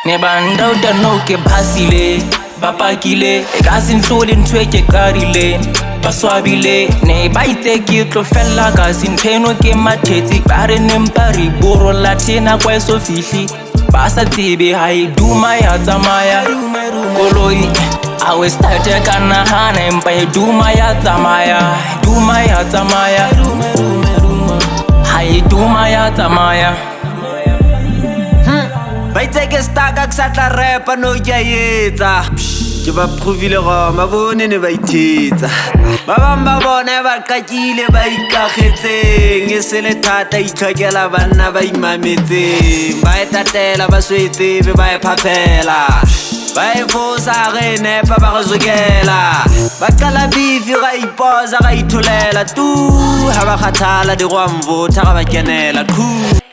Nebanda utanoke phasile bapakile ka se ntlole ntwe ke qarile baswabile ne ba itse ke tlo fella ka se ntheno ke mathetsi ba re nempa re boro la tena kwa so fihli ba sa tsebe ha e duma ya tsamaya koloi awe start ka nahana empa e duma ya tsamaya ha e duma ya tsamaya. Ba itse ke staka ke sa tla repa no ke a etsa ke ba provile go ma bone ne ba ithetsa ba bang ba bona ba qakile ba ikagetseng e se le thata itlhokela banna ba imametseng ba etatela ba swetse ba e phaphela ba e fosa re nepa ba go zokela ba kala bifi ga ipoza ga itholela tu ha ba khathala di go amvotha ga ba kenela khu